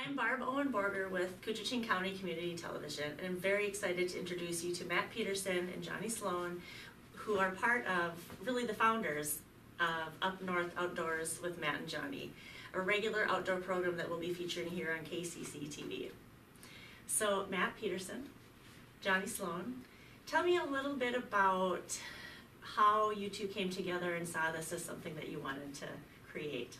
I'm Barb Owen-Boerger with Koochiching County Community Television, and I'm very excited to introduce you to Matt Peterson and Johnny Sloan, who are part of, really the founders of Up North Outdoors with Matt and Johnny, a regular outdoor program that we'll be featuring here on KCC-TV. So Matt Peterson, Johnny Sloan, tell me a little bit about how you two came together and saw this as something that you wanted to create.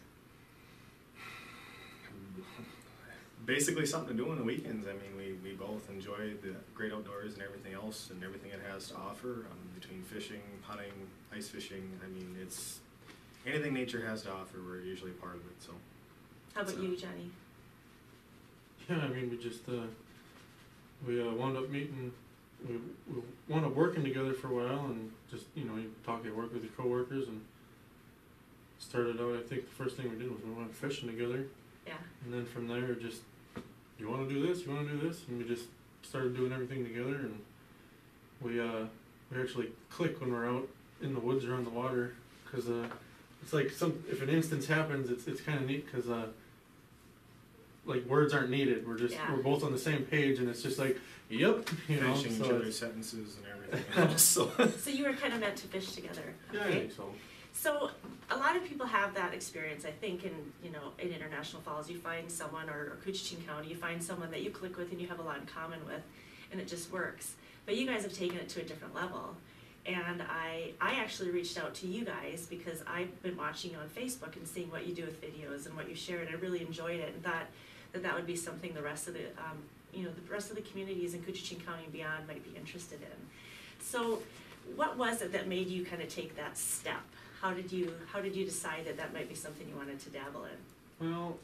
Basically something to do on the weekends. I mean, we both enjoy the great outdoors and everything else and everything it has to offer, between fishing, hunting, ice fishing. I mean, it's anything nature has to offer, we're usually part of it. So how about you, Johnny? Yeah, I mean, we wound up meeting, we wound up working together for a while, and just, you talk at work with your coworkers, and started out, I think the first thing we did was we went fishing together. Yeah. And then from there, just, you want to do this, you want to do this, and we just started doing everything together, and we actually click when we're out in the woods or on the water, because it's like if an instance happens, it's kind of neat, because like words aren't needed. We're we're both on the same page, and it's just like, yep, finishing each other's sentences and everything else. So you were kind of meant to fish together. Okay? Yeah, I think so. So a lot of people have that experience. I think in International Falls, you find someone, or Koochiching County, you find someone that you click with and you have a lot in common with, and it just works. But you guys have taken it to a different level. And I actually reached out to you guys because I've been watching you on Facebook and seeing what you do with videos and what you share, and I really enjoyed it, and thought that would be something the rest of the the rest of the communities in Koochiching County and beyond might be interested in. So what was it that made you kind of take that step? How did you decide that might be something you wanted to dabble in? Well,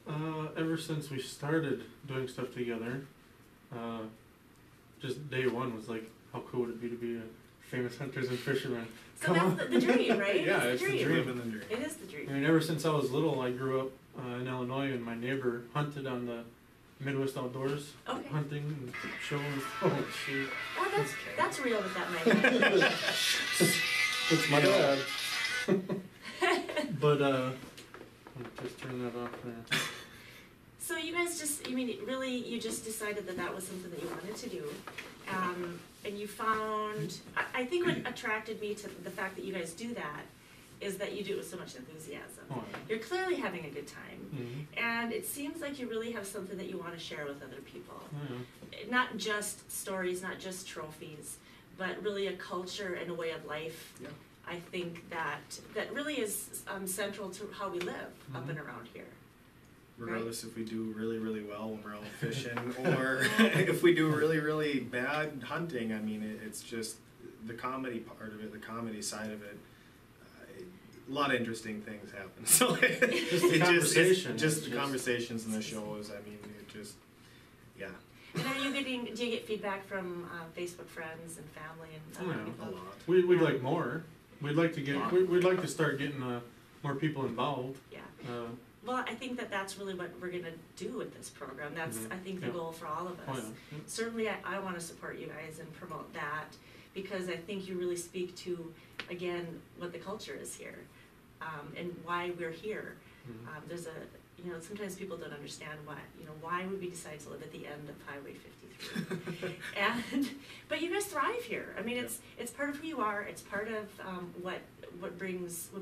ever since we started doing stuff together, just day one was like, how cool would it be to be a famous hunters and fishermen? So that's the dream, right? Yeah, it's the dream. and the dream. It is the dream. I mean, ever since I was little, I grew up in Illinois, and my neighbor hunted on the Midwest Outdoors, hunting and shows. Oh, shoot. Oh, that's real that might happen. It's my dad. But I'll just turn that off there. So you guys you just decided that was something that you wanted to do, and you found, I think what attracted me to the fact that you guys do that is that you do it with so much enthusiasm. Oh, yeah. You're clearly having a good time, Mm-hmm. and it seems like you really have something that you want to share with other people. Oh, yeah. Not just stories, not just trophies, but really a culture and a way of life. Yeah. I think that really is central to how we live up and around here. Regardless if we do really, really well when we're out fishing, or if we do really, really bad hunting, I mean, it's just the comedy part of it, the comedy side of it. A lot of interesting things happen. So just the conversations and the shows. I mean, it just, yeah. And do you get feedback from Facebook friends and family and other people? A lot. We'd like more. We'd like to start getting more people involved. Yeah. Well, I think that's really what we're going to do with this program. That's, I think, the goal for all of us. Oh, yeah. Certainly, I want to support you guys and promote that, because I think you really speak to, again, what the culture is here, and why we're here. There's sometimes people don't understand why would we decide to live at the end of Highway 53. But you guys thrive here. I mean, it's part of who you are. It's part of what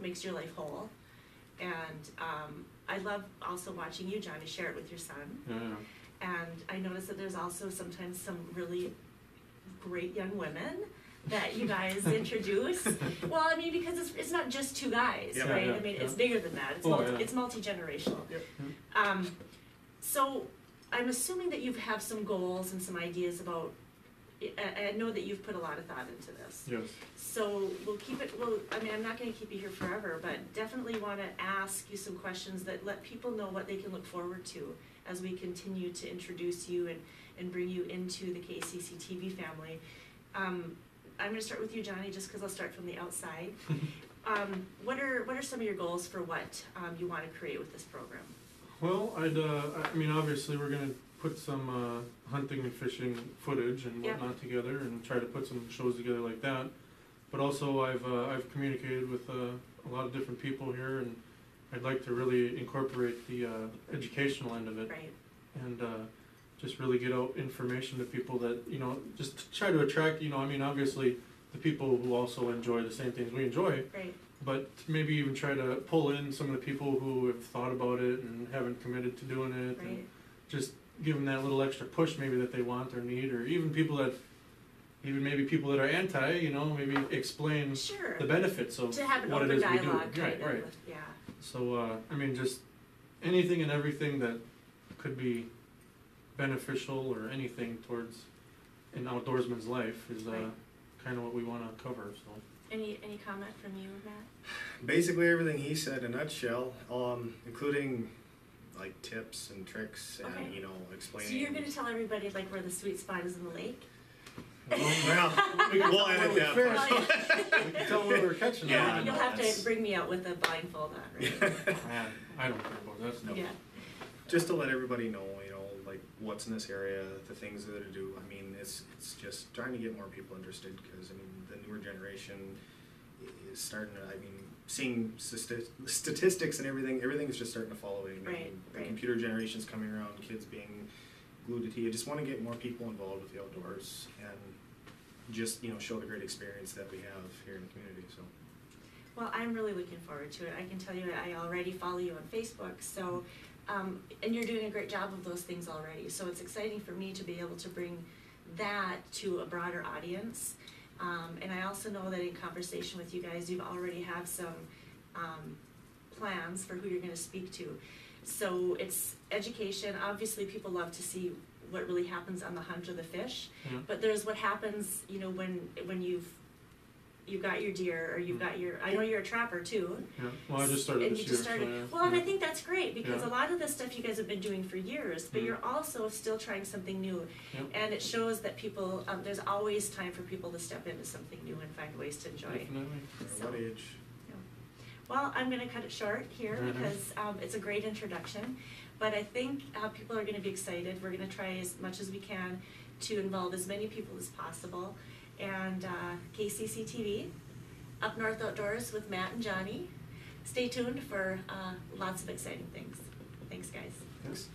makes your life whole. And I love also watching you, Johnny, share it with your son. Yeah. And I notice that there's also sometimes some really great young women that you guys introduce. Well, I mean, because it's not just two guys, right? I mean, it's bigger than that. It's multi-generational. Yep. So I'm assuming that you have some goals and some ideas about. I know that you've put a lot of thought into this. Yes. So we'll keep it. I mean, I'm not going to keep you here forever, but definitely want to ask you some questions that let people know what they can look forward to as we continue to introduce you and bring you into the KCC-TV family. I'm going to start with you, Johnny, just because I'll start from the outside. What are some of your goals for what you want to create with this program? Well, I mean, obviously we're going to put some hunting and fishing footage and whatnot together, and try to put some shows together like that. But also, I've communicated with a lot of different people here, and I'd like to really incorporate the educational end of it. Right. and just really get out information to people that, you know, just to try to attract, you know, I mean, obviously the people who also enjoy the same things we enjoy, Right. but maybe even try to pull in some of the people who have thought about it and haven't committed to doing it, Right. and just give them that little extra push maybe that they want or need, or even maybe people that are anti, you know, maybe explain Sure. the benefits of To have an what it open is we do. dialogue, kind Right, of. right. Yeah. So, I mean, just anything and everything that could be beneficial or anything towards an outdoorsman's life is Right. kind of what we want to cover. So, Any comment from you, Matt? Basically everything he said in a nutshell, including like tips and tricks and, Okay. you know, explaining. So you're going to tell everybody like where the sweet spot is in the lake? Well, we'll edit that Well, part. we can tell when we're catching Yeah, them. You'll have to that's- bring me out with a blindfold on, right? I don't care about that stuff. Yeah. Just to let everybody know, you know, like what's in this area, the things that are due. I mean, it's just trying to get more people interested because, I mean, the newer generation is starting to, I mean, seeing statistics and everything is just starting to follow. I mean, Right, the right. computer generation's coming around, kids being glued to TV. I just want to get more people involved with the outdoors and just, you know, show the great experience that we have here in the community. So. Well, I'm really looking forward to it. I can tell you I already follow you on Facebook, so, and you're doing a great job of those things already. So it's exciting for me to be able to bring that to a broader audience. And I also know that in conversation with you guys, you've already have some plans for who you're gonna speak to. So it's education. Obviously, people love to see what really happens on the hunt or the fish, Yeah. but there's what happens, you know, when you've got your deer or you've got your, I know you're a trapper too. Yeah. Well, I just started And this you year. just started, So, yeah. well, and I think that's great because Yeah. a lot of the stuff you guys have been doing for years, but Mhm. you're also still trying something new. Yep. And it shows that people, there's always time for people to step into something new and find ways to enjoy. Definitely. At So- what age? Well, I'm gonna cut it short here Mhm. because it's a great introduction, but I think people are gonna be excited. We're gonna try as much as we can to involve as many people as possible. And KCC-TV, Up North Outdoors with Matt and Johnny. Stay tuned for lots of exciting things. Thanks, guys. Thanks.